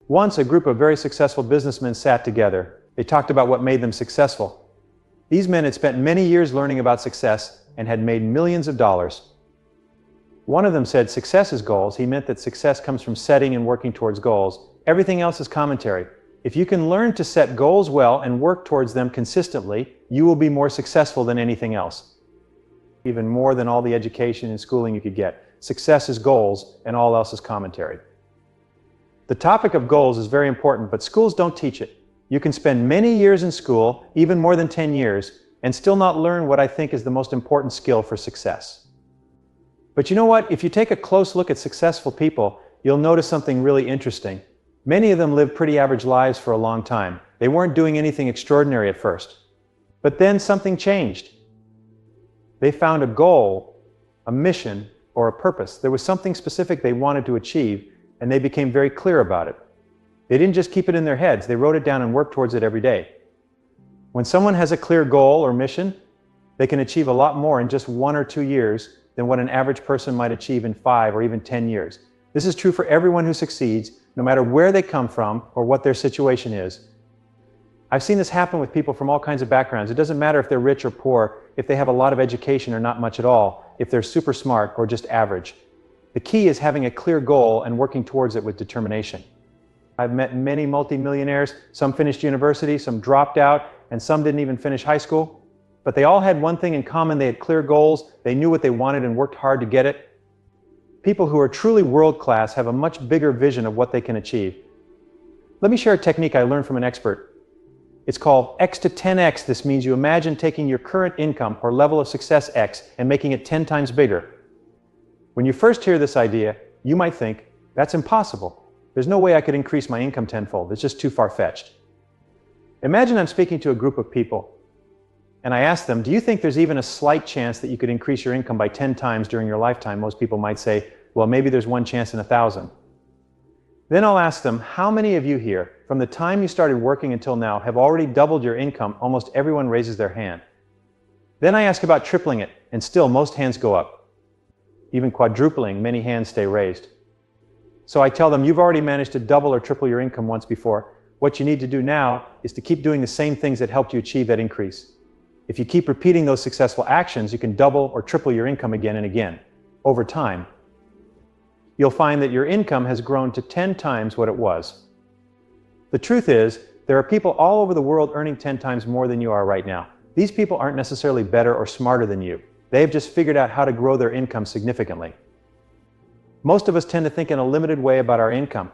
Once, a group of very successful businessmen sat together. They talked about what made them successful. These men had spent many years learning about success and had made millions of dollars. One of them said success is goals. He meant that success comes from setting and working towards goals. Everything else is commentary. If you can learn to set goals well and work towards them consistently, you will be more successful than anything else. Even more than all the education and schooling you could get. Success is goals and all else is commentary. The topic of goals is very important, but schools don't teach it. You can spend many years in school, even more than 10 years, and still not learn what I think is the most important skill for success. But you know what? If you take a close look at successful people, you'll notice something really interesting. Many of them lived pretty average lives for a long time. They weren't doing anything extraordinary at first. But then something changed. They found a goal, a mission, or a purpose. There was something specific they wanted to achieve, and they became very clear about it. They didn't just keep it in their heads, they wrote it down and worked towards it every day. When someone has a clear goal or mission, they can achieve a lot more in just 1 or 2 years than what an average person might achieve in 5 or even 10 years. This is true for everyone who succeeds, no matter where they come from or what their situation is. I've seen this happen with people from all kinds of backgrounds. It doesn't matter if they're rich or poor, if they have a lot of education or not much at all, if they're super smart or just average. The key is having a clear goal and working towards it with determination. I've met many multimillionaires. Some finished university, some dropped out, and some didn't even finish high school. But they all had one thing in common. They had clear goals. They knew what they wanted and worked hard to get it. People who are truly world-class have a much bigger vision of what they can achieve. Let me share a technique I learned from an expert. It's called X to 10X. This means you imagine taking your current income or level of success X and making it 10 times bigger. When you first hear this idea, you might think, that's impossible. There's no way I could increase my income tenfold. It's just too far-fetched. Imagine I'm speaking to a group of people, and I ask them, do you think there's even a slight chance that you could increase your income by 10 times during your lifetime? Most people might say, well, maybe there's one chance in 1,000. Then I'll ask them, how many of you here, from the time you started working until now, have already doubled your income? Almost everyone raises their hand. Then I ask about tripling it, and still most hands go up. Even quadrupling, many hands stay raised. So I tell them, you've already managed to double or triple your income once before. What you need to do now is to keep doing the same things that helped you achieve that increase. If you keep repeating those successful actions, you can double or triple your income again and again. Over time, you'll find that your income has grown to 10 times what it was. The truth is, there are people all over the world earning 10 times more than you are right now. These people aren't necessarily better or smarter than you. They've just figured out how to grow their income significantly. Most of us tend to think in a limited way about our income.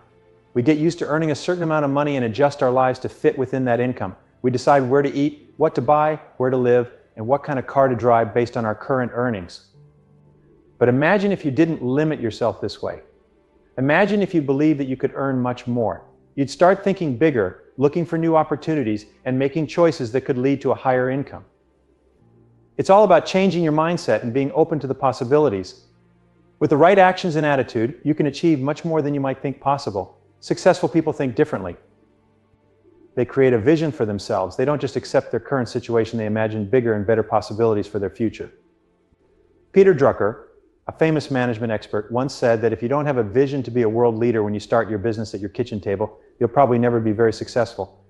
We get used to earning a certain amount of money and adjust our lives to fit within that income. We decide where to eat, what to buy, where to live, and what kind of car to drive based on our current earnings. But imagine if you didn't limit yourself this way. Imagine if you believed that you could earn much more. You'd start thinking bigger, looking for new opportunities, and making choices that could lead to a higher income. It's all about changing your mindset and being open to the possibilities. With the right actions and attitude, you can achieve much more than you might think possible. Successful people think differently. They create a vision for themselves. They don't just accept their current situation, they imagine bigger and better possibilities for their future. Peter Drucker, a famous management expert, once said that if you don't have a vision to be a world leader when you start your business at your kitchen table, you'll probably never be very successful.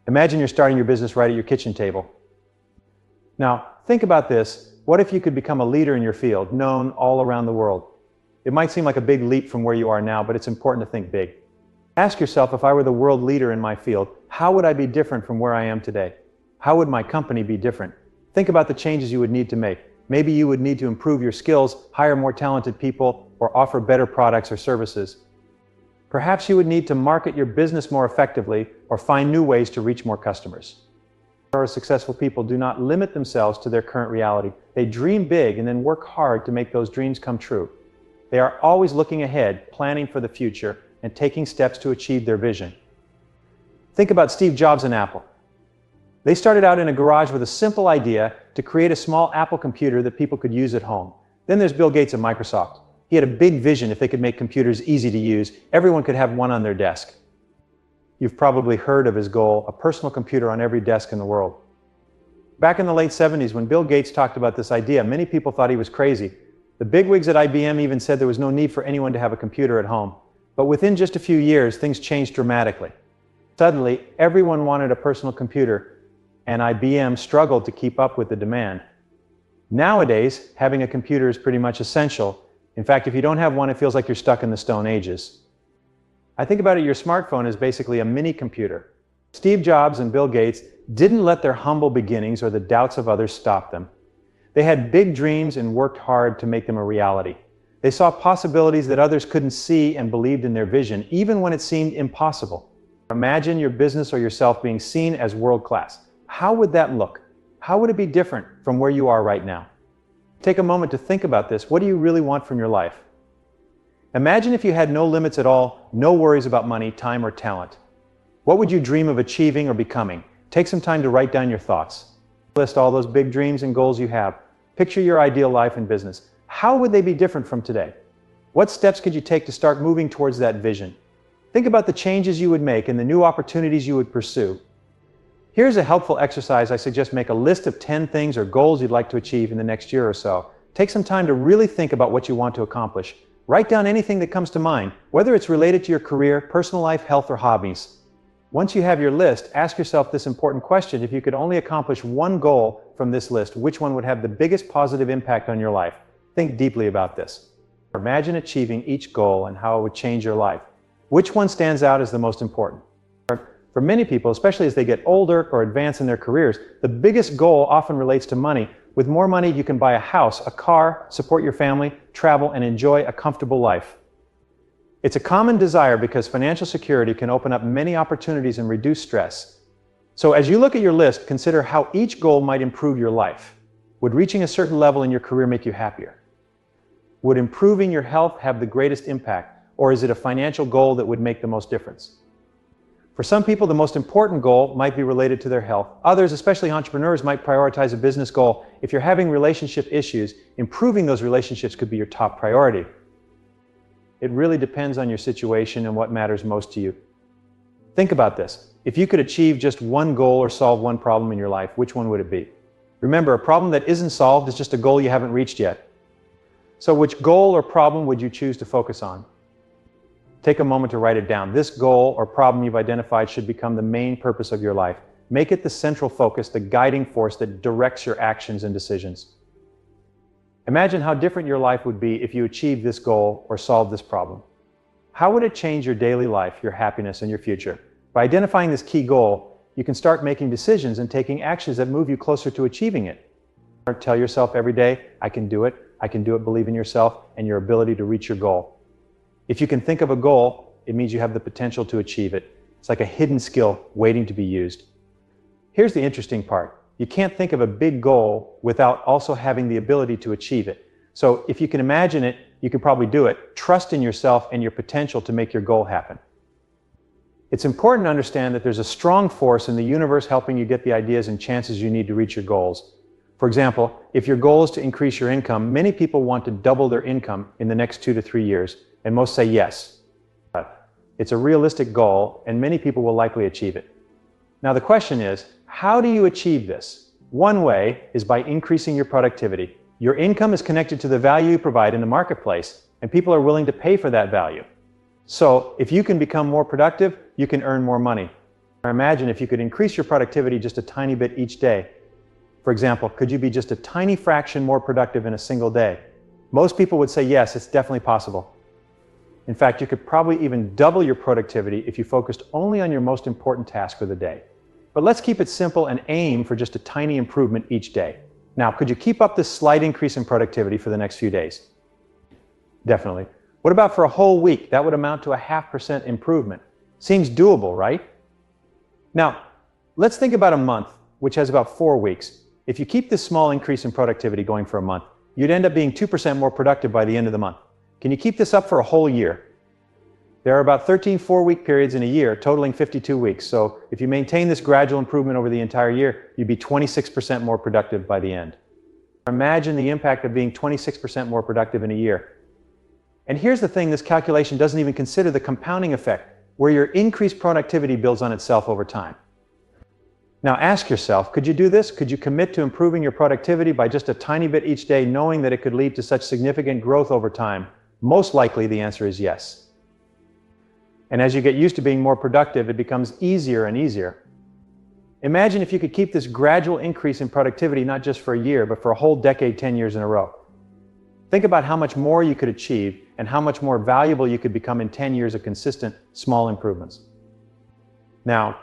Imagine you're starting your business right at your kitchen table. Now, think about this. What if you could become a leader in your field, known all around the world? It might seem like a big leap from where you are now, but it's important to think big. Ask yourself, if I were the world leader in my field, how would I be different from where I am today? How would my company be different? Think about the changes you would need to make. Maybe you would need to improve your skills, hire more talented people, or offer better products or services. Perhaps you would need to market your business more effectively or find new ways to reach more customers. Successful people do not limit themselves to their current reality. They dream big and then work hard to make those dreams come true. They are always looking ahead, planning for the future, and taking steps to achieve their vision. Think about Steve Jobs and Apple. They started out in a garage with a simple idea to create a small Apple computer that people could use at home. Then there's Bill Gates at Microsoft. He had a big vision. If they could make computers easy to use, everyone could have one on their desk. You've probably heard of his goal, a personal computer on every desk in the world. Back in the late 70s, when Bill Gates talked about this idea, many people thought he was crazy. The bigwigs at IBM even said there was no need for anyone to have a computer at home. But within just a few years, things changed dramatically. Suddenly, everyone wanted a personal computer, and IBM struggled to keep up with the demand. Nowadays, having a computer is pretty much essential. In fact, if you don't have one, it feels like you're stuck in the Stone Ages. I think about it, your smartphone is basically a mini computer. Steve Jobs and Bill Gates didn't let their humble beginnings or the doubts of others stop them. They had big dreams and worked hard to make them a reality. They saw possibilities that others couldn't see and believed in their vision, even when it seemed impossible. Imagine your business or yourself being seen as world-class. How would that look? How would it be different from where you are right now? Take a moment to think about this. What do you really want from your life? Imagine if you had no limits at all, no worries about money, time, or talent. What would you dream of achieving or becoming? Take some time to write down your thoughts. List all those big dreams and goals you have. Picture your ideal life and business. How would they be different from today? What steps could you take to start moving towards that vision? Think about the changes you would make and the new opportunities you would pursue. Here's a helpful exercise. I suggest make a list of 10 things or goals you'd like to achieve in the next year or so. Take some time to really think about what you want to accomplish. Write down anything that comes to mind, whether it's related to your career, personal life, health, or hobbies. Once you have your list, ask yourself this important question. If you could only accomplish one goal from this list, which one would have the biggest positive impact on your life? Think deeply about this. Imagine achieving each goal and how it would change your life. Which one stands out as the most important? For many people, especially as they get older or advance in their careers, the biggest goal often relates to money. With more money, you can buy a house, a car, support your family, travel, and enjoy a comfortable life. It's a common desire because financial security can open up many opportunities and reduce stress. So as you look at your list, consider how each goal might improve your life. Would reaching a certain level in your career make you happier? Would improving your health have the greatest impact, or is it a financial goal that would make the most difference? For some people, the most important goal might be related to their health. Others, especially entrepreneurs, might prioritize a business goal. If you're having relationship issues, improving those relationships could be your top priority. It really depends on your situation and what matters most to you. Think about this. If you could achieve just one goal or solve one problem in your life, which one would it be? Remember, a problem that isn't solved is just a goal you haven't reached yet. So which goal or problem would you choose to focus on? Take a moment to write it down. This goal or problem you've identified should become the main purpose of your life. Make it the central focus, the guiding force that directs your actions and decisions. Imagine how different your life would be if you achieved this goal or solved this problem. How would it change your daily life, your happiness, and your future? By identifying this key goal, you can start making decisions and taking actions that move you closer to achieving it. Tell yourself every day, I can do it, believe in yourself and your ability to reach your goal. If you can think of a goal, it means you have the potential to achieve it. It's like a hidden skill waiting to be used. Here's the interesting part. You can't think of a big goal without also having the ability to achieve it. So if you can imagine it, you can probably do it. Trust in yourself and your potential to make your goal happen. It's important to understand that there's a strong force in the universe helping you get the ideas and chances you need to reach your goals. For example, if your goal is to increase your income, many people want to double their income in the next 2 to 3 years, and most say yes. It's a realistic goal, and many people will likely achieve it. Now the question is, how do you achieve this? One way is by increasing your productivity. Your income is connected to the value you provide in the marketplace, and people are willing to pay for that value. So if you can become more productive, you can earn more money. Or imagine if you could increase your productivity just a tiny bit each day. For example, could you be just a tiny fraction more productive in a single day? Most people would say yes, it's definitely possible. In fact, you could probably even double your productivity if you focused only on your most important task for the day. But let's keep it simple and aim for just a tiny improvement each day. Now, could you keep up this slight increase in productivity for the next few days? Definitely. What about for a whole week? That would amount to a 0.5% improvement. Seems doable, right? Now, let's think about a month, which has about 4 weeks. If you keep this small increase in productivity going for a month, you'd end up being 2% more productive by the end of the month. Can you keep this up for a whole year? There are about 13 4-week periods in a year, totaling 52 weeks. So if you maintain this gradual improvement over the entire year, you'd be 26% more productive by the end. Imagine the impact of being 26% more productive in a year. And here's the thing, this calculation doesn't even consider the compounding effect, where your increased productivity builds on itself over time. Now ask yourself, could you do this? Could you commit to improving your productivity by just a tiny bit each day, knowing that it could lead to such significant growth over time? Most likely the answer is yes. And as you get used to being more productive, it becomes easier and easier. Imagine if you could keep this gradual increase in productivity not just for a year, but for a whole decade, 10 years in a row. Think about how much more you could achieve and how much more valuable you could become in 10 years of consistent, small improvements. Now,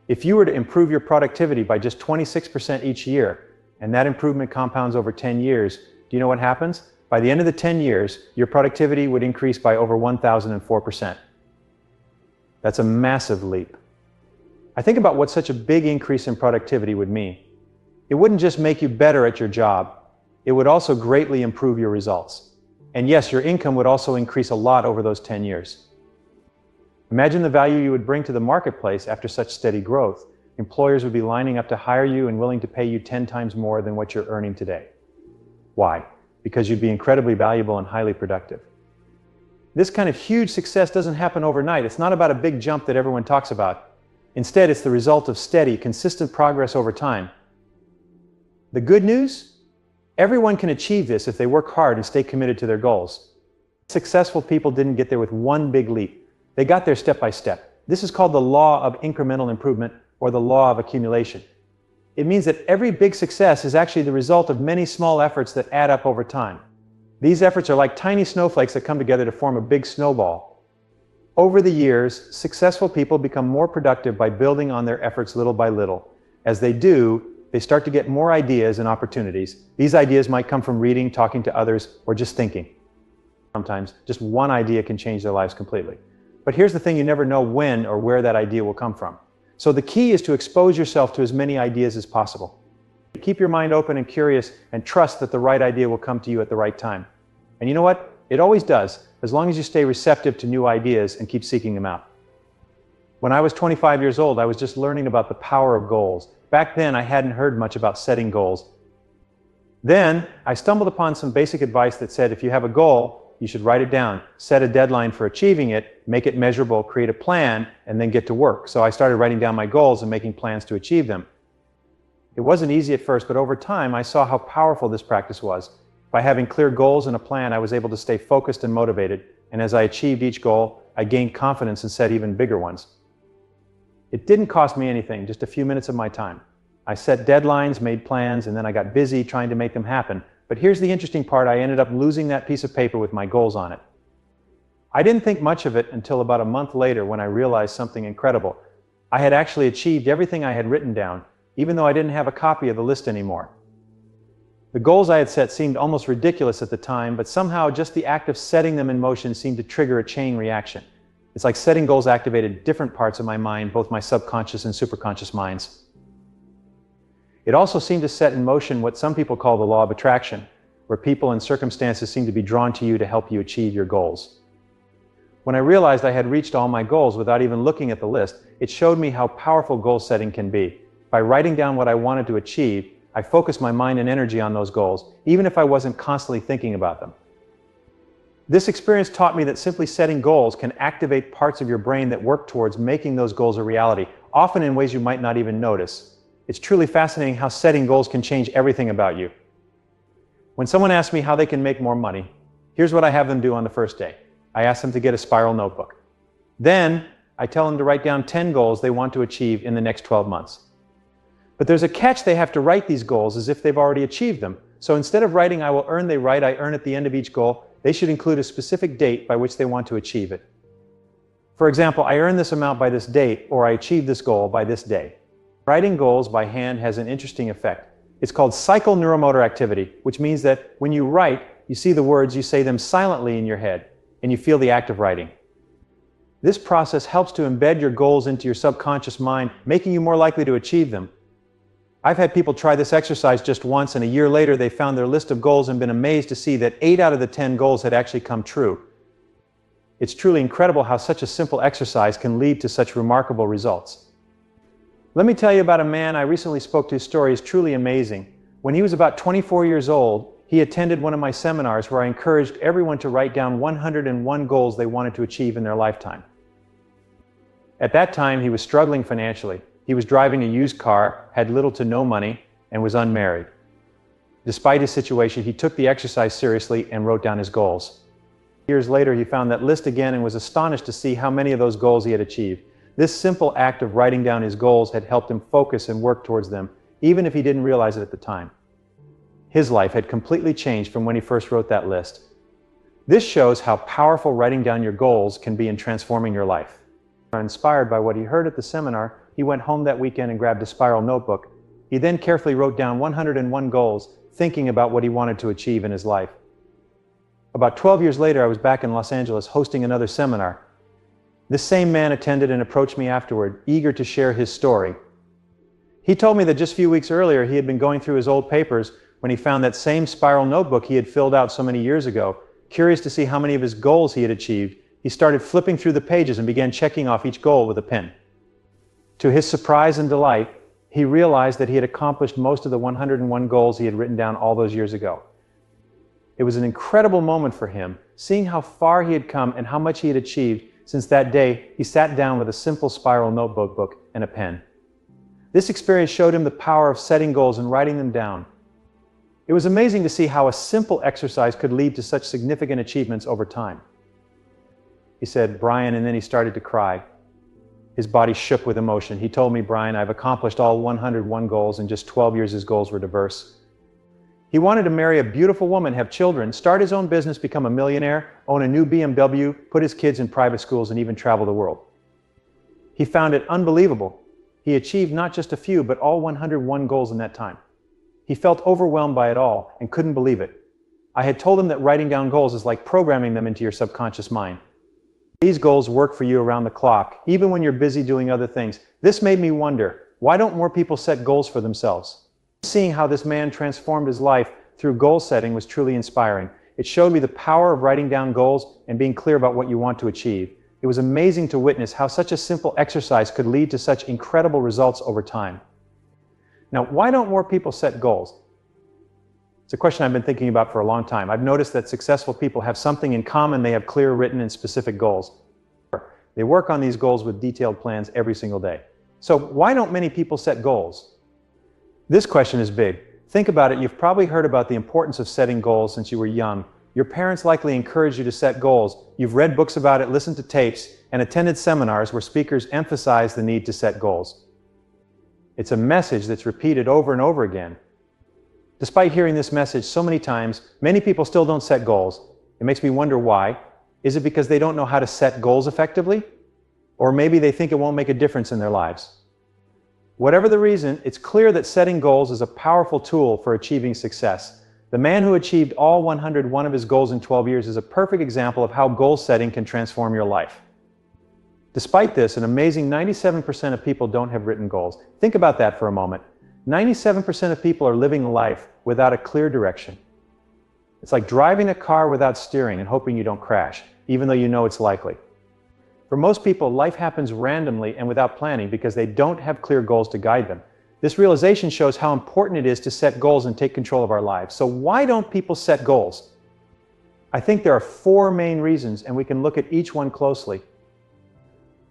if you were to improve your productivity by just 26% each year, and that improvement compounds over 10 years, do you know what happens? By the end of the 10 years, your productivity would increase by over 1,004%. That's a massive leap. I think about what such a big increase in productivity would mean. It wouldn't just make you better at your job, it would also greatly improve your results. And yes, your income would also increase a lot over those 10 years. Imagine the value you would bring to the marketplace after such steady growth. Employers would be lining up to hire you and willing to pay you 10 times more than what you're earning today. Why? Because you'd be incredibly valuable and highly productive. This kind of huge success doesn't happen overnight. It's not about a big jump that everyone talks about. Instead, it's the result of steady, consistent progress over time. The good news? Everyone can achieve this if they work hard and stay committed to their goals. Successful people didn't get there with one big leap. They got there step by step. This is called the law of incremental improvement, or the law of accumulation. It means that every big success is actually the result of many small efforts that add up over time. These efforts are like tiny snowflakes that come together to form a big snowball. Over the years, successful people become more productive by building on their efforts little by little. As they do, they start to get more ideas and opportunities. These ideas might come from reading, talking to others, or just thinking. Sometimes, just one idea can change their lives completely. But here's the thing, you never know when or where that idea will come from. So the key is to expose yourself to as many ideas as possible. Keep your mind open and curious, and trust that the right idea will come to you at the right time. And you know what? It always does, as long as you stay receptive to new ideas and keep seeking them out. When I was 25 years old, I was just learning about the power of goals. Back then, I hadn't heard much about setting goals. Then, I stumbled upon some basic advice that said if you have a goal, you should write it down, set a deadline for achieving it, make it measurable, create a plan, and then get to work. So I started writing down my goals and making plans to achieve them. It wasn't easy at first, but over time I saw how powerful this practice was. By having clear goals and a plan, I was able to stay focused and motivated, and as I achieved each goal, I gained confidence and set even bigger ones. It didn't cost me anything, just a few minutes of my time. I set deadlines, made plans, and then I got busy trying to make them happen. But here's the interesting part, I ended up losing that piece of paper with my goals on it. I didn't think much of it until about a month later when I realized something incredible. I had actually achieved everything I had written down, even though I didn't have a copy of the list anymore. The goals I had set seemed almost ridiculous at the time, but somehow just the act of setting them in motion seemed to trigger a chain reaction. It's like setting goals activated different parts of my mind, both my subconscious and superconscious minds. It also seemed to set in motion what some people call the law of attraction, where people and circumstances seem to be drawn to you to help you achieve your goals. When I realized I had reached all my goals without even looking at the list, it showed me how powerful goal setting can be. By writing down what I wanted to achieve, I focused my mind and energy on those goals, even if I wasn't constantly thinking about them. This experience taught me that simply setting goals can activate parts of your brain that work towards making those goals a reality, often in ways you might not even notice. It's truly fascinating how setting goals can change everything about you. When someone asks me how they can make more money, here's what I have them do on the first day. I ask them to get a spiral notebook. Then, I tell them to write down 10 goals they want to achieve in the next 12 months. But there's a catch, they have to write these goals as if they've already achieved them. So instead of writing I will earn, they write I earn at the end of each goal. They should include a specific date by which they want to achieve it. For example, I earn this amount by this date, or I achieve this goal by this day. Writing goals by hand has an interesting effect. It's called cycle neuromotor activity, which means that when you write, you see the words, you say them silently in your head, and you feel the act of writing. This process helps to embed your goals into your subconscious mind, making you more likely to achieve them. I've had people try this exercise just once, and a year later they found their list of goals and been amazed to see that 8 out of the 10 goals had actually come true. It's truly incredible how such a simple exercise can lead to such remarkable results. Let me tell you about a man I recently spoke to. His story is truly amazing. When he was about 24 years old, he attended one of my seminars where I encouraged everyone to write down 101 goals they wanted to achieve in their lifetime. At that time, he was struggling financially. He was driving a used car, had little to no money, and was unmarried. Despite his situation, he took the exercise seriously and wrote down his goals. Years later, he found that list again and was astonished to see how many of those goals he had achieved. This simple act of writing down his goals had helped him focus and work towards them, even if he didn't realize it at the time. His life had completely changed from when he first wrote that list. This shows how powerful writing down your goals can be in transforming your life. Inspired by what he heard at the seminar, he went home that weekend and grabbed a spiral notebook. He then carefully wrote down 101 goals, thinking about what he wanted to achieve in his life. About 12 years later, I was back in Los Angeles hosting another seminar. This same man attended and approached me afterward, eager to share his story. He told me that just a few weeks earlier, he had been going through his old papers when he found that same spiral notebook he had filled out so many years ago. Curious to see how many of his goals he had achieved, he started flipping through the pages and began checking off each goal with a pen. To his surprise and delight, he realized that he had accomplished most of the 101 goals he had written down all those years ago. It was an incredible moment for him, seeing how far he had come and how much he had achieved. Since that day, he sat down with a simple spiral notebook and a pen. This experience showed him the power of setting goals and writing them down. It was amazing to see how a simple exercise could lead to such significant achievements over time. He said, "Brian," and then he started to cry. His body shook with emotion. He told me, "Brian, I've accomplished all 101 goals. In just 12 years, his goals were diverse." He wanted to marry a beautiful woman, have children, start his own business, become a millionaire, own a new BMW, put his kids in private schools, and even travel the world. He found it unbelievable. He achieved not just a few, but all 101 goals in that time. He felt overwhelmed by it all and couldn't believe it. I had told him that writing down goals is like programming them into your subconscious mind. These goals work for you around the clock, even when you're busy doing other things. This made me wonder, why don't more people set goals for themselves? Seeing how this man transformed his life through goal setting was truly inspiring. It showed me the power of writing down goals and being clear about what you want to achieve. It was amazing to witness how such a simple exercise could lead to such incredible results over time. Now, why don't more people set goals? It's a question I've been thinking about for a long time. I've noticed that successful people have something in common. They have clear, written, and specific goals. They work on these goals with detailed plans every single day. So why don't many people set goals? This question is big. Think about it. You've probably heard about the importance of setting goals since you were young. Your parents likely encouraged you to set goals. You've read books about it, listened to tapes, and attended seminars where speakers emphasize the need to set goals. It's a message that's repeated over and over again. Despite hearing this message so many times, many people still don't set goals. It makes me wonder why. Is it because they don't know how to set goals effectively? Or maybe they think it won't make a difference in their lives. Whatever the reason, it's clear that setting goals is a powerful tool for achieving success. The man who achieved all 101 of his goals in 12 years is a perfect example of how goal setting can transform your life. Despite this, an amazing 97% of people don't have written goals. Think about that for a moment. 97% of people are living life without a clear direction. It's like driving a car without steering and hoping you don't crash, even though you know it's likely. For most people, life happens randomly and without planning because they don't have clear goals to guide them. This realization shows how important it is to set goals and take control of our lives. So why don't people set goals? I think there are 4 main reasons, and we can look at each one closely.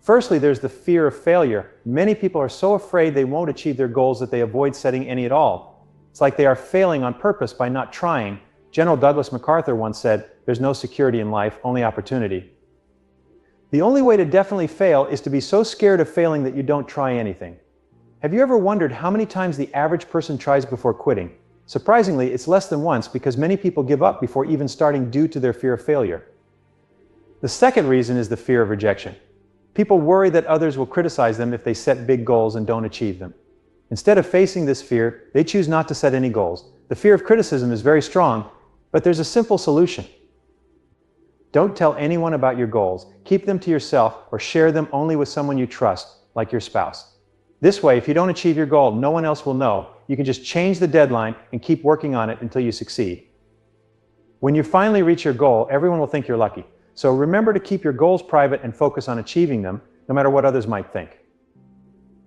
Firstly, there's the fear of failure. Many people are so afraid they won't achieve their goals that they avoid setting any at all. It's like they are failing on purpose by not trying. General Douglas MacArthur once said, "There's no security in life, only opportunity." The only way to definitely fail is to be so scared of failing that you don't try anything. Have you ever wondered how many times the average person tries before quitting? Surprisingly, it's less than once because many people give up before even starting due to their fear of failure. The second reason is the fear of rejection. People worry that others will criticize them if they set big goals and don't achieve them. Instead of facing this fear, they choose not to set any goals. The fear of criticism is very strong, but there's a simple solution. Don't tell anyone about your goals. Keep them to yourself or share them only with someone you trust, like your spouse. This way, if you don't achieve your goal, no one else will know. You can just change the deadline and keep working on it until you succeed. When you finally reach your goal, everyone will think you're lucky. So remember to keep your goals private and focus on achieving them, no matter what others might think.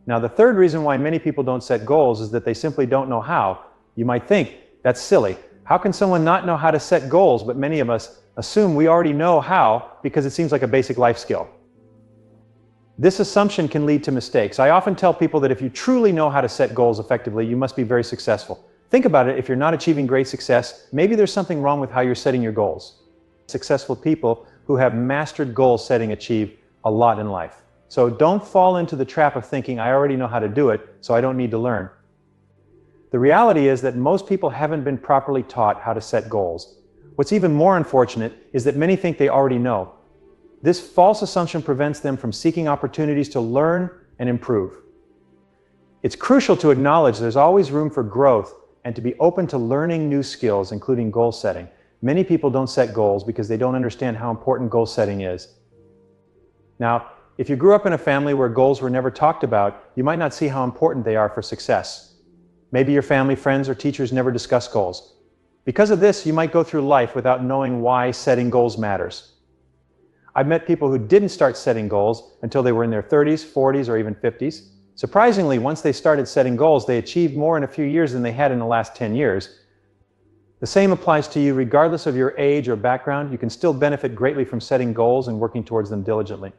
Now, the third reason why many people don't set goals is that they simply don't know how. You might think, that's silly. How can someone not know how to set goals? But many of us assume we already know how because it seems like a basic life skill. This assumption can lead to mistakes. I often tell people that if you truly know how to set goals effectively, you must be very successful. Think about it. If you're not achieving great success, maybe there's something wrong with how you're setting your goals. successful people who have mastered goal setting achieve a lot in life. So don't fall into the trap of thinking, I already know how to do it, so I don't need to learn. The reality is that most people haven't been properly taught how to set goals. What's even more unfortunate is that many think they already know. This false assumption prevents them from seeking opportunities to learn and improve. It's crucial to acknowledge there's always room for growth and to be open to learning new skills, including goal setting. Many people don't set goals because they don't understand how important goal setting is. Now, if you grew up in a family where goals were never talked about, you might not see how important they are for success. Maybe your family, friends, or teachers never discuss goals. Because of this, you might go through life without knowing why setting goals matters. I've met people who didn't start setting goals until they were in their 30s, 40s, or even 50s. Surprisingly, once they started setting goals, they achieved more in a few years than they had in the last 10 years. The same applies to you regardless of your age or background. You can still benefit greatly from setting goals and working towards them diligently.